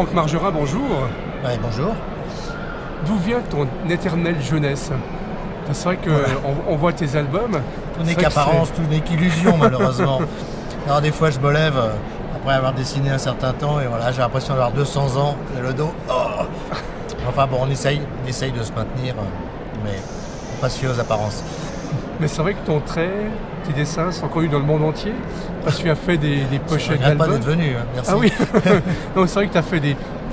Franck Margerin, bonjour. Ouais, bonjour. D'où vient ton éternelle jeunesse? C'est vrai qu'on on voit tes albums. Tout n'est qu'apparence, tout n'est qu'illusion malheureusement. Alors des fois je me lève après avoir dessiné un certain temps et voilà, j'ai l'impression d'avoir 200 ans, j'ai le dos. Oh. Enfin bon, on essaye de se maintenir, mais pas se fier aux apparences. Mais c'est vrai que ton trait, tes dessins sont connus dans le monde entier. Parce que tu as fait des pochettes d'albums. d'albums. Pas d'être venu, hein. Merci. Ah oui. Non, c'est vrai que tu as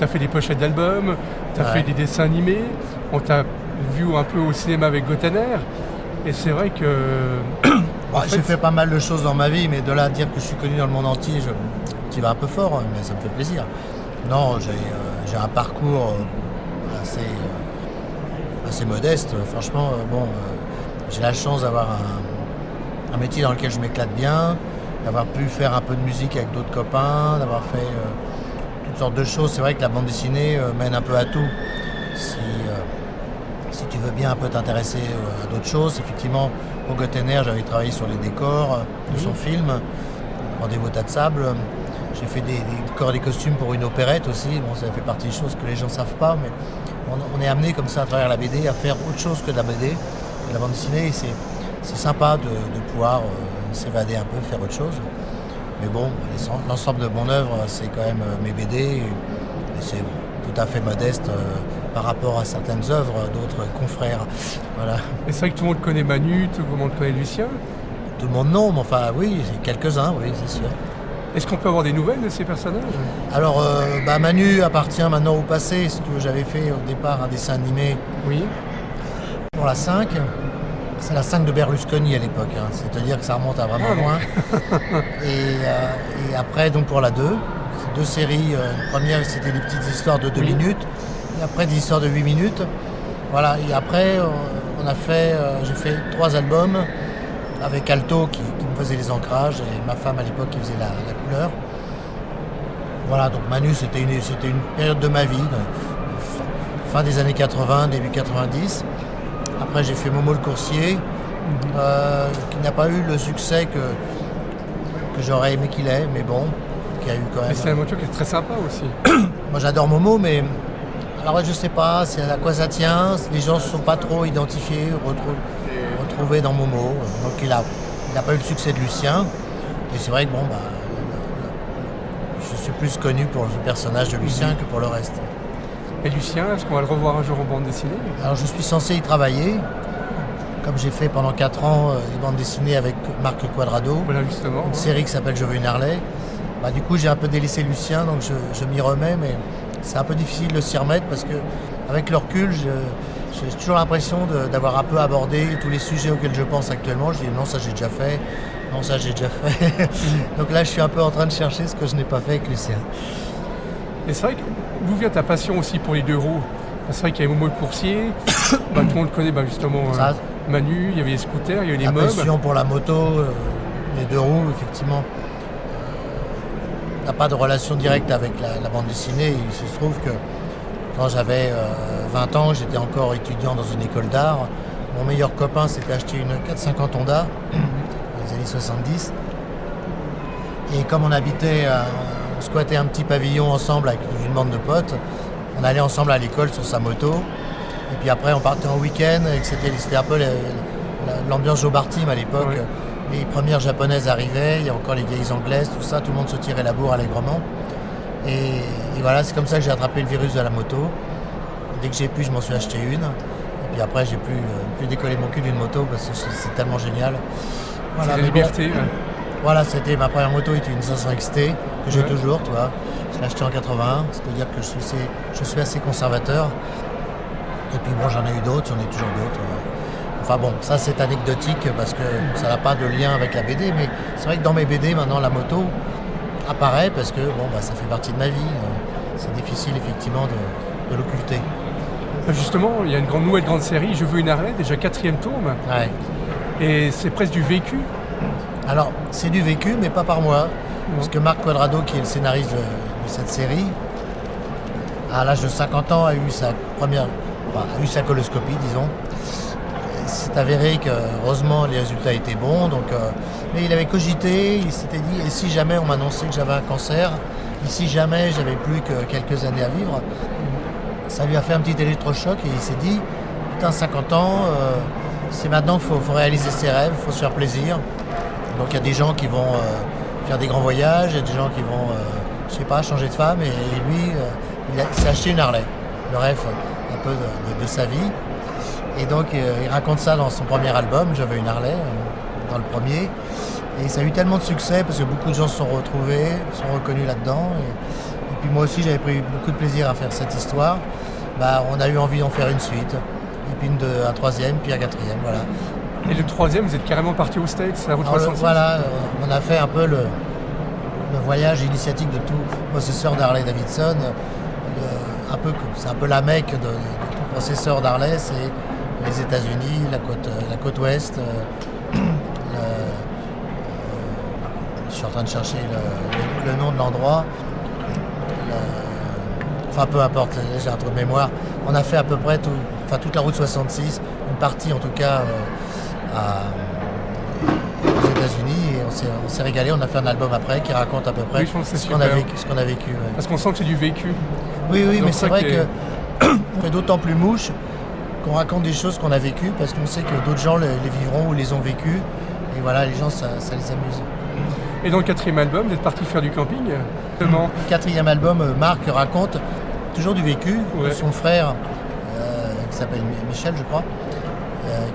fait des pochettes d'albums, tu as fait des dessins animés. On t'a vu un peu au cinéma avec Gotaner. Et c'est vrai que... J'ai fait pas mal de choses dans ma vie, mais de là à dire que je suis connu dans le monde entier, tu vas un peu fort, mais ça me fait plaisir. Non, j'ai un parcours assez modeste. Franchement, j'ai la chance d'avoir un métier dans lequel je m'éclate bien, d'avoir pu faire un peu de musique avec d'autres copains, d'avoir fait toutes sortes de choses. C'est vrai que la bande dessinée mène un peu à tout. Si tu veux bien un peu t'intéresser à d'autres choses, effectivement, pour Gotaner, j'avais travaillé sur les décors de son film, Rendez-vous au tas de sable. J'ai fait des décors et des costumes pour une opérette aussi. Bon, ça fait partie des choses que les gens ne savent pas, mais on est amené comme ça à travers la BD à faire autre chose que de la BD, de la bande dessinée. C'est sympa de pouvoir s'évader un peu, faire autre chose. Mais bon, l'ensemble de mon œuvre, c'est quand même mes BD, et c'est tout à fait modeste par rapport à certaines œuvres d'autres confrères. Voilà. Et c'est vrai que tout le monde connaît Manu, tout le monde connaît Lucien. Tout le monde non, mais enfin oui, quelques-uns, oui, c'est sûr. Est-ce qu'on peut avoir des nouvelles de ces personnages? Alors, Manu appartient maintenant au passé. J'avais fait au départ un dessin animé pour la 5. C'est la 5 de Berlusconi à l'époque, hein. C'est-à-dire que ça remonte à vraiment loin. Et après, donc pour la 2, c'est 2 séries. La première, c'était des petites histoires de 2 minutes. Et après, des histoires de 8 minutes. Voilà. Et après, j'ai fait 3 albums avec Alto qui me faisait les ancrages et ma femme à l'époque qui faisait la couleur. Voilà, donc Manu, c'était une période de ma vie, fin des années 80, début 90. Après, j'ai fait Momo le coursier, qui n'a pas eu le succès que j'aurais aimé qu'il ait, mais bon, qui a eu quand même... Mais c'est un moteur qui est très sympa aussi. Moi, j'adore Momo, mais alors je sais pas à quoi ça tient. Les gens ne se sont pas trop identifiés, retrouvés dans Momo. Donc il n'a pas eu le succès de Lucien. Et c'est vrai que je suis plus connu pour le personnage de Lucien que pour le reste. Et Lucien, est-ce qu'on va le revoir un jour en bande dessinée? Alors je suis censé y travailler, comme j'ai fait pendant 4 ans des bandes dessinées avec Marc Quadrado, voilà, justement, une série qui s'appelle Je veux une Harley. Du coup j'ai un peu délaissé Lucien, donc je m'y remets, mais c'est un peu difficile de s'y remettre parce que avec le recul, j'ai toujours l'impression d'avoir un peu abordé tous les sujets auxquels je pense actuellement. Je dis non, ça j'ai déjà fait, non, ça j'ai déjà fait. Donc là je suis un peu en train de chercher ce que je n'ai pas fait avec Lucien. Et c'est vrai que d'où vient ta passion aussi pour les 2 roues? C'est vrai qu'il y avait Momo le coursier, tout le monde connaît justement Manu, il y avait les scooters, il y avait les mobs. La passion pour la moto, les 2 roues, effectivement. N'a pas de relation directe avec la bande dessinée. Il se trouve que quand j'avais 20 ans, j'étais encore étudiant dans une école d'art. Mon meilleur copain s'était acheté une 450 Honda dans les années 70. Et comme on squattait un petit pavillon ensemble avec une bande de potes, on allait ensemble à l'école sur sa moto. Et puis après, on partait en week-end. Et c'était un peu l'ambiance Joe Bartim à l'époque. Ouais. Les premières japonaises arrivaient, il y a encore les vieilles anglaises, tout ça, tout le monde se tirait la bourre allègrement. Et voilà, c'est comme ça que j'ai attrapé le virus de la moto. Dès que j'ai pu, je m'en suis acheté une. Et puis après, j'ai plus décoller mon cul d'une moto parce que c'est tellement génial. Voilà, c'est la liberté. Voilà, ma première moto était une 500 XT que j'ai toujours, tu vois. Je l'ai achetée en 81, c'est-à-dire que je suis assez conservateur. Et puis bon, j'en ai eu d'autres, j'en ai toujours d'autres. Enfin bon, ça c'est anecdotique parce que ça n'a pas de lien avec la BD, mais c'est vrai que dans mes BD, maintenant, la moto apparaît parce que ça fait partie de ma vie. C'est difficile effectivement de l'occulter. Justement, il y a une nouvelle grande série, Je veux une Harley, déjà 4e tome. Ouais. Et c'est presque du vécu. Alors, c'est du vécu, mais pas par moi. Parce que Marc Quadrado, qui est le scénariste de cette série, à l'âge de 50 ans, a eu sa coloscopie, disons. C'est avéré que, heureusement, les résultats étaient bons. Mais il avait cogité, il s'était dit, et si jamais on m'annonçait que j'avais un cancer, Et si jamais j'avais plus que quelques années à vivre, ça lui a fait un petit électrochoc et il s'est dit, putain, 50 ans, c'est maintenant qu'il faut réaliser ses rêves, il faut se faire plaisir. Donc il y a des gens qui vont faire des grands voyages, il y a des gens qui vont, je sais pas, changer de femme. Et lui, il s'est acheté une Harley, le rêve un peu de sa vie. Et donc il raconte ça dans son premier album, J'avais une Harley, dans le premier. Et ça a eu tellement de succès parce que beaucoup de gens se sont retrouvés, se sont reconnus là-dedans. Et puis moi aussi j'avais pris beaucoup de plaisir à faire cette histoire. Bah, on a eu envie d'en faire une suite, et puis un troisième, puis un quatrième, voilà. Et le troisième, vous êtes carrément parti aux States, à la route 66. Voilà, on a fait un peu le voyage initiatique de tout possesseur d'Harley Davidson. C'est un peu la mecque de tout possesseur d'Harley, c'est les États-Unis, la côte ouest. Je suis en train de chercher le nom de l'endroit. Enfin, peu importe, j'ai un trou de mémoire. On a fait à peu près toute la route 66, une partie en tout cas aux États-Unis, et on s'est régalé. On a fait un album après qui raconte à peu près ce qu'on a vécu. Ouais. Parce qu'on sent que c'est du vécu. Oui, mais c'est vrai qu'on fait d'autant plus mouche qu'on raconte des choses qu'on a vécues, parce qu'on sait que d'autres gens les vivront ou les ont vécues. Et voilà, les gens, ça les amuse. Et dans le quatrième album, vous êtes parti faire du camping comment? Le quatrième album, Marc raconte toujours du vécu. Ouais. Son frère, qui s'appelle Michel, je crois,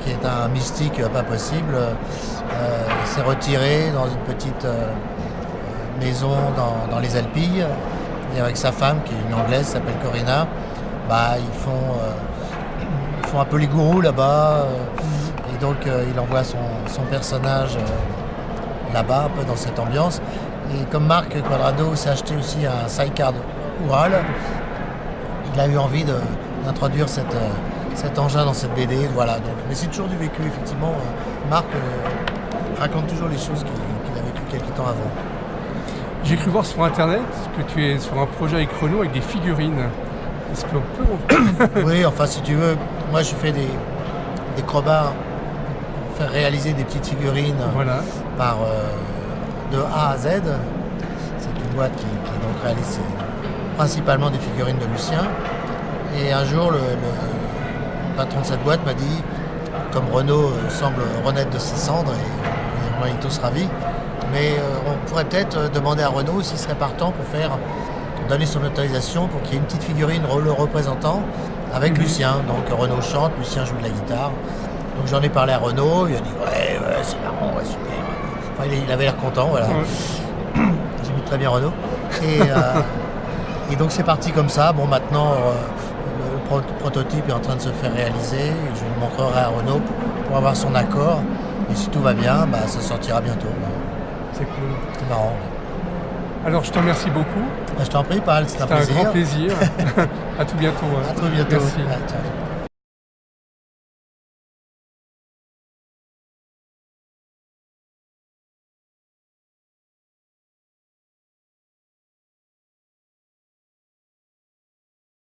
qui est un mystique pas possible, s'est retiré dans une petite maison dans les Alpilles. Et avec sa femme, qui est une Anglaise, s'appelle Corinna, ils font un peu les gourous là-bas. Et donc il envoie son personnage là-bas, un peu dans cette ambiance. Et comme Marc Quadrado s'est acheté aussi un sidecar Ural, il a eu envie d'introduire cet engin dans cette BD. Voilà. Donc, mais c'est toujours du vécu, effectivement. Marc raconte toujours les choses qu'il a vécues quelques temps avant. J'ai cru voir sur internet que tu es sur un projet avec Renault avec des figurines. Est-ce qu'on peut... Oui, enfin si tu veux, moi je fais des crobards pour faire réaliser des petites figurines de A à Z. C'est une boîte qui donc réalise principalement des figurines de Lucien. Et un jour, le patron de cette boîte m'a dit, comme Renault semble renaître de ses cendres, et il est tous ravi, mais on pourrait peut-être demander à Renault s'il serait partant pour donner son autorisation pour qu'il y ait une petite figurine le représentant avec Lucien. Donc Renault chante, Lucien joue de la guitare. Donc j'en ai parlé à Renault, il a dit ouais c'est marrant, ouais, super. Enfin, il avait l'air content, voilà. Ouais. J'imite très bien Renault. Et donc c'est parti comme ça. Bon, maintenant le prototype est en train de se faire réaliser. Je le montrerai à Renault pour avoir son accord. Et si tout va bien, ça sortira bientôt. C'est cool. C'est marrant. Alors je te remercie beaucoup. Je t'en prie, Paul, c'était un plaisir. Un grand plaisir. À tout bientôt. À très bientôt. Merci. Ouais, ciao.